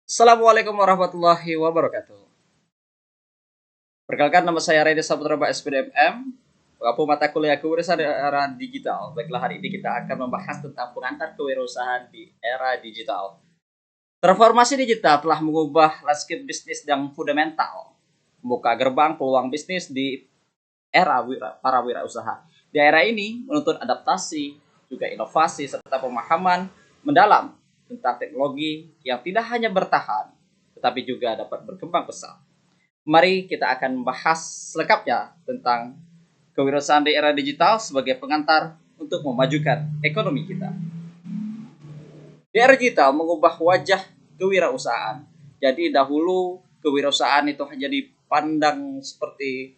Assalamualaikum warahmatullahi wabarakatuh. Perkenalkan nama saya Redi Saputra SPDMM, pengampu mata kuliah kewirausahaan di era digital. Baiklah, hari ini kita akan membahas tentang pengantar kewirausahaan di era digital. Transformasi digital telah mengubah landscape bisnis yang fundamental, membuka gerbang peluang bisnis di era para wirausaha. Di era ini menuntut adaptasi, juga inovasi serta pemahaman mendalam tentang teknologi yang tidak hanya bertahan, tetapi juga dapat berkembang pesat. Mari kita akan membahas selengkapnya tentang kewirausahaan di era digital sebagai pengantar untuk memajukan ekonomi kita. Di era digital mengubah wajah kewirausahaan. Jadi dahulu kewirausahaan itu hanya dipandang seperti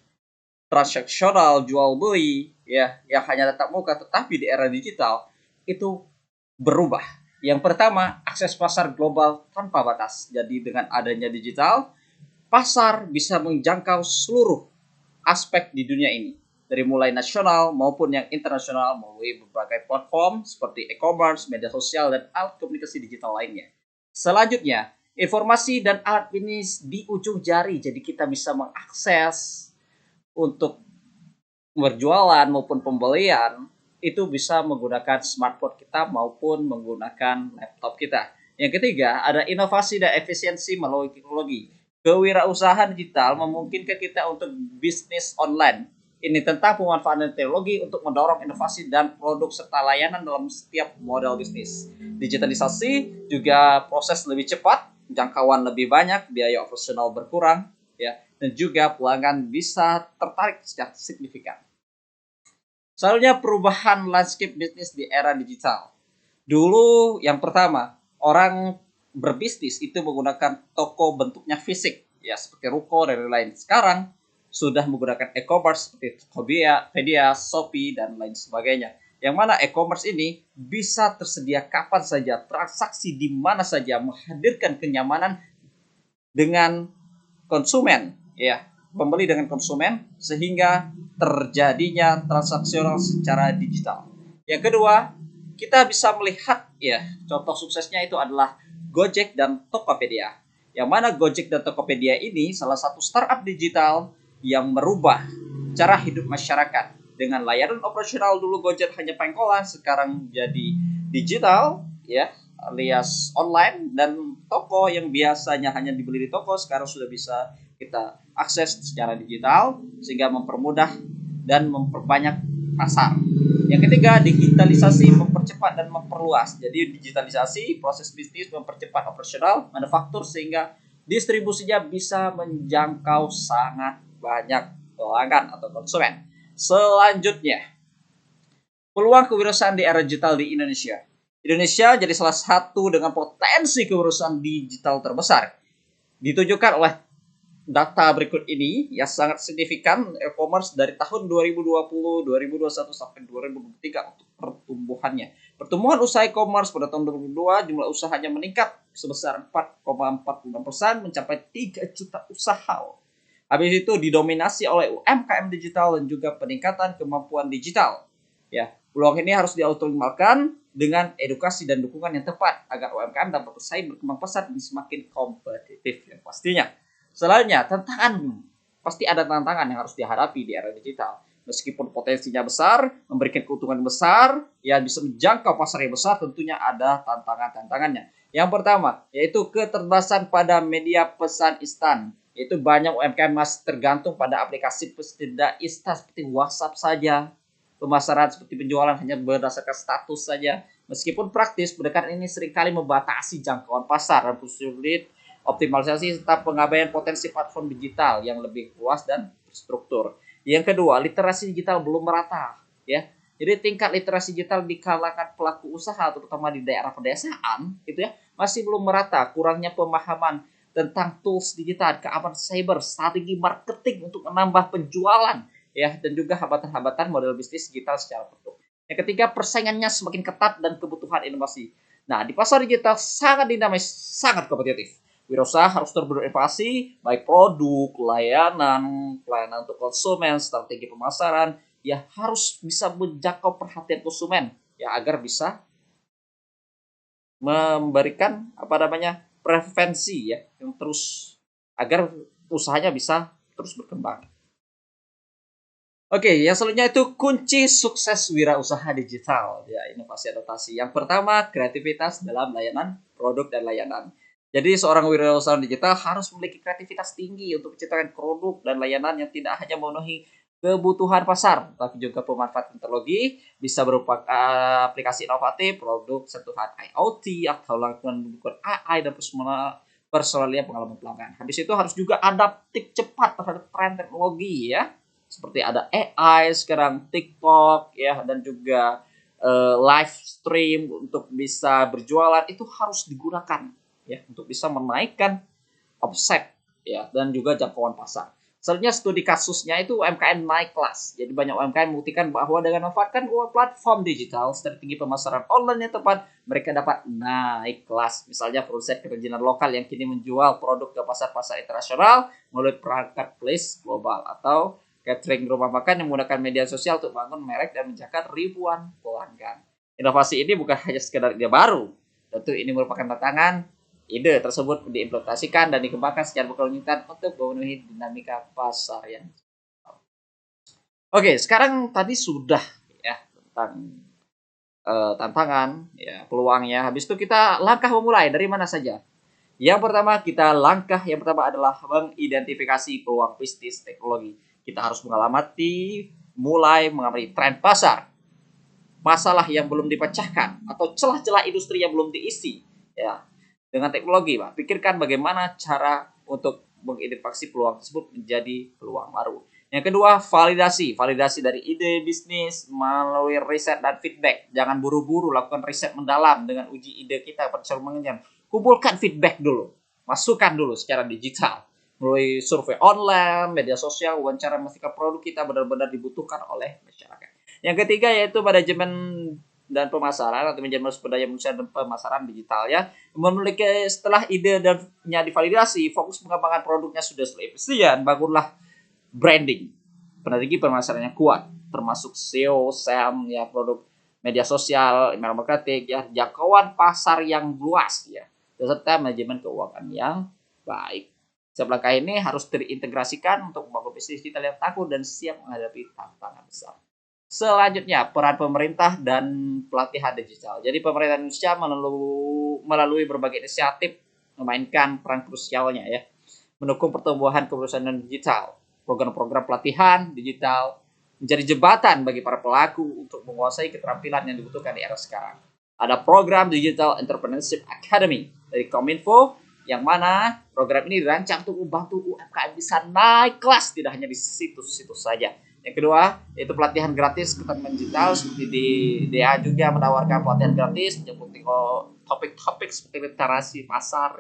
transaksional, jual beli, ya, yang hanya tatap muka, tetapi di era digital itu berubah. Yang pertama, akses pasar global tanpa batas. Jadi dengan adanya digital, pasar bisa menjangkau seluruh aspek di dunia ini, dari mulai nasional maupun yang internasional melalui berbagai platform seperti e-commerce, media sosial, dan alat komunikasi digital lainnya. Selanjutnya, informasi dan alat bisnis di ujung jari, jadi kita bisa mengakses untuk berjualan maupun pembelian itu bisa menggunakan smartphone kita maupun menggunakan laptop kita. Yang ketiga, ada inovasi dan efisiensi melalui teknologi. Kewirausahaan digital memungkinkan kita untuk bisnis online. Ini tentang pemanfaatan teknologi untuk mendorong inovasi dan produk serta layanan dalam setiap model bisnis. Digitalisasi juga proses lebih cepat, jangkauan lebih banyak, biaya operasional berkurang, ya, dan juga pelanggan bisa tertarik secara signifikan. Soalnya perubahan landscape bisnis di era digital. Dulu yang pertama, orang berbisnis itu menggunakan toko bentuknya fisik, ya seperti ruko dan lain-lain. Sekarang sudah menggunakan e-commerce seperti Tokopedia, Shopee, dan lain sebagainya. Yang mana e-commerce ini bisa tersedia kapan saja, transaksi di mana saja, menghadirkan kenyamanan dengan konsumen, ya, pembeli dengan konsumen, sehingga terjadinya transaksional secara digital. Yang kedua, kita bisa melihat, ya, contoh suksesnya itu adalah Gojek dan Tokopedia. Yang mana Gojek dan Tokopedia ini salah satu startup digital yang merubah cara hidup masyarakat. Dengan layanan operasional dulu Gojek hanya pengkolan, sekarang jadi digital, ya, alias online, dan toko yang biasanya hanya dibeli di toko sekarang sudah bisa kita akses secara digital sehingga mempermudah dan memperbanyak pasar. Yang ketiga, digitalisasi mempercepat dan memperluas. Jadi digitalisasi proses bisnis mempercepat operasional manufaktur sehingga distribusinya bisa menjangkau sangat banyak pelanggan atau konsumen. Selanjutnya, peluang kewirausahaan di era digital di Indonesia. Indonesia jadi salah satu dengan potensi kewirausahaan digital terbesar. Ditunjukkan oleh data berikut ini yang sangat signifikan e-commerce dari tahun 2020, 2021 sampai 2023 untuk pertumbuhannya. Pertumbuhan usaha e-commerce pada tahun 2022 jumlah usahanya meningkat sebesar 4,46% mencapai 3 juta usaha. Habis itu didominasi oleh UMKM digital dan juga peningkatan kemampuan digital. Ya, peluang ini harus dioptimalkan dengan edukasi dan dukungan yang tepat agar UMKM dapat bersaing berkembang pesat dan semakin kompetitif yang pastinya. Selanjutnya, tantangan. Pasti ada tantangan yang harus dihadapi di era digital. Meskipun potensinya besar, memberikan keuntungan besar, ya bisa menjangkau pasar yang besar, tentunya ada tantangan-tantangannya. Yang pertama, yaitu keterbatasan pada media pesan instan. Yaitu banyak UMKM masih tergantung pada aplikasi pesan instan seperti WhatsApp saja. Pemasaran seperti penjualan hanya berdasarkan status saja. Meskipun praktis, pendekatan ini seringkali membatasi jangkauan pasar dan sulit optimalisasi serta pengabaian potensi platform digital yang lebih luas dan terstruktur. Yang kedua, literasi digital belum merata, ya. Jadi tingkat literasi digital di kalangan pelaku usaha terutama di daerah pedesaan itu ya masih belum merata, kurangnya pemahaman tentang tools digital, keamanan cyber, strategi marketing untuk menambah penjualan, ya, dan juga hambatan-hambatan model bisnis digital secara utuh. Yang ketiga, persaingannya semakin ketat dan kebutuhan inovasi. Nah, di pasar digital sangat dinamis, sangat kompetitif. Wirausaha harus terus berinovasi, baik produk, pelayanan untuk konsumen, strategi pemasaran, ya harus bisa menjangkau perhatian konsumen, ya agar bisa memberikan apa namanya prevensi ya yang terus agar usahanya bisa terus berkembang. Oke, yang selanjutnya itu kunci sukses wirausaha digital. Ya, inovasi adaptasi. Yang pertama, kreativitas dalam layanan produk dan layanan. Jadi seorang wirausaha digital harus memiliki kreativitas tinggi untuk menciptakan produk dan layanan yang tidak hanya memenuhi kebutuhan pasar, tapi juga pemanfaatan teknologi, bisa berupa aplikasi inovatif, produk sentuhan IoT atau lakukan mendukung AI dan personalia pengalaman pelanggan. Habis itu harus juga adaptif cepat terhadap tren teknologi ya. Seperti ada AI sekarang, TikTok ya, dan juga live stream untuk bisa berjualan itu harus digunakan ya untuk bisa menaikkan offset ya dan juga jangkauan pasar. Selanjutnya studi kasusnya itu UMKM naik kelas. Jadi banyak UMKM membuktikan bahwa dengan memanfaatkan platform digital, strategi pemasaran online yang tepat, mereka dapat naik kelas. Misalnya produsen kerajinan lokal yang kini menjual produk ke pasar-pasar internasional melalui perangkat place global, atau catering rumah makan yang menggunakan media sosial untuk bangun merek dan menjaga ribuan pelanggan. Inovasi ini bukan hanya sekedar ide baru, tentu ini merupakan tantangan. Ide tersebut diimplementasikan dan dikembangkan secara berkelanjutan untuk memenuhi dinamika pasar yang. Oke, sekarang tadi sudah ya tentang tantangan, ya peluangnya. Habis itu kita langkah memulai dari mana saja. Yang pertama adalah mengidentifikasi peluang bisnis teknologi. Kita harus mulai mengamati tren pasar, masalah yang belum dipecahkan atau celah-celah industri yang belum diisi. Ya, dengan teknologi, Pak. Pikirkan bagaimana cara untuk mengidentifikasi peluang tersebut menjadi peluang baru. Yang kedua, validasi. Validasi dari ide bisnis melalui riset dan feedback. Jangan buru-buru lakukan riset mendalam dengan uji ide kita pada saat mengenyam. Kumpulkan feedback dulu. Masukkan dulu secara digital. Melalui survei online, media sosial, wawancara, memastikan produk kita benar-benar dibutuhkan oleh masyarakat. Yang ketiga yaitu manajemen dan pemasaran atau manajemen sumber daya manusia dan pemasaran digital ya. Memiliki setelah ide dan divalidasi, fokus pengembangan produknya sudah efisien, bangunlah branding, strategi pemasarannya kuat, termasuk SEO, SEM ya, produk media sosial, email marketing ya, jangkauan pasar yang luas ya, serta manajemen keuangan yang baik. Setiap langkah ini harus terintegrasikan untuk membangun bisnis digital yang tangguh dan siap menghadapi tantangan besar. Selanjutnya, peran pemerintah dan pelatihan digital. Jadi pemerintah Indonesia melalui berbagai inisiatif memainkan peran krusialnya ya, mendukung pertumbuhan keperusahaan digital. Program-program pelatihan digital menjadi jembatan bagi para pelaku untuk menguasai keterampilan yang dibutuhkan di era sekarang. Ada program Digital Entrepreneurship Academy dari Kominfo, yang mana program ini dirancang untuk membantu UMKM bisa naik kelas, tidak hanya di situs-situs saja. Yang kedua, yaitu pelatihan gratis keterampilan digital. Seperti di DA juga menawarkan pelatihan gratis seperti topik-topik seperti literasi pasar,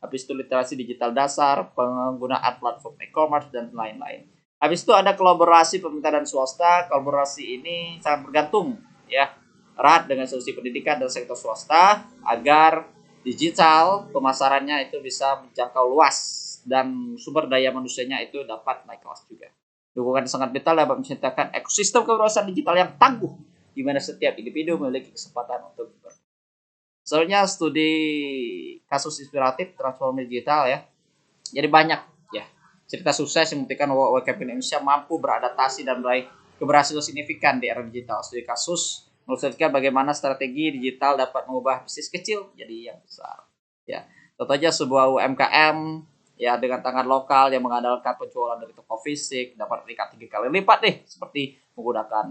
habis itu literasi digital dasar, penggunaan platform e-commerce, dan lain-lain. Habis itu ada kolaborasi pemerintah dan swasta. Kolaborasi ini sangat bergantung ya erat dengan solusi pendidikan dan sektor swasta agar digital pemasarannya itu bisa menjangkau luas dan sumber daya manusianya itu dapat naik kelas juga. Dukungan sangat vital dapat menciptakan ekosistem kewirausahaan digital yang tangguh, di mana setiap individu memiliki kesempatan untuk berkembang. Selanjutnya studi kasus inspiratif transformasi digital ya. Jadi banyak ya cerita sukses yang membuktikan bahwa UMKM Indonesia mampu beradaptasi dan meraih keberhasilan signifikan di era digital. Studi kasus menunjukkan bagaimana strategi digital dapat mengubah bisnis kecil jadi yang besar. Ya, contohnya sebuah UMKM ya dengan tangan lokal yang mengandalkan penjualan dari toko fisik dapat meningkat 3 kali lipat nih, seperti menggunakan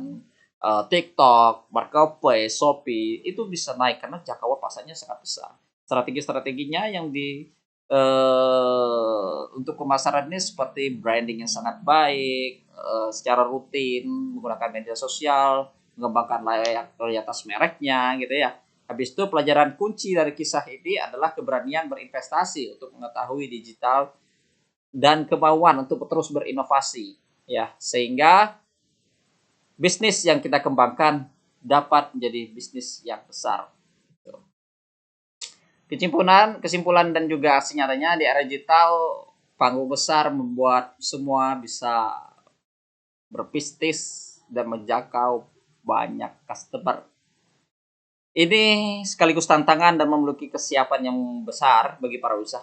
TikTok, Marketplace, Shopee, itu bisa naik karena jangkauan pasarnya sangat besar. Strategi-strateginya yang untuk pemasaran ini seperti branding yang sangat baik, secara rutin menggunakan media sosial, mengembangkan loyalitas mereknya gitu ya. Habis itu pelajaran kunci dari kisah ini adalah keberanian berinvestasi untuk mengetahui digital dan kemauan untuk terus berinovasi ya, sehingga bisnis yang kita kembangkan dapat menjadi bisnis yang besar. Kesimpulan dan juga aksi nyatanya di era digital, panggung besar membuat semua bisa berbisnis dan menjangkau banyak customer. Ini sekaligus tantangan dan memiliki kesiapan yang besar bagi para usaha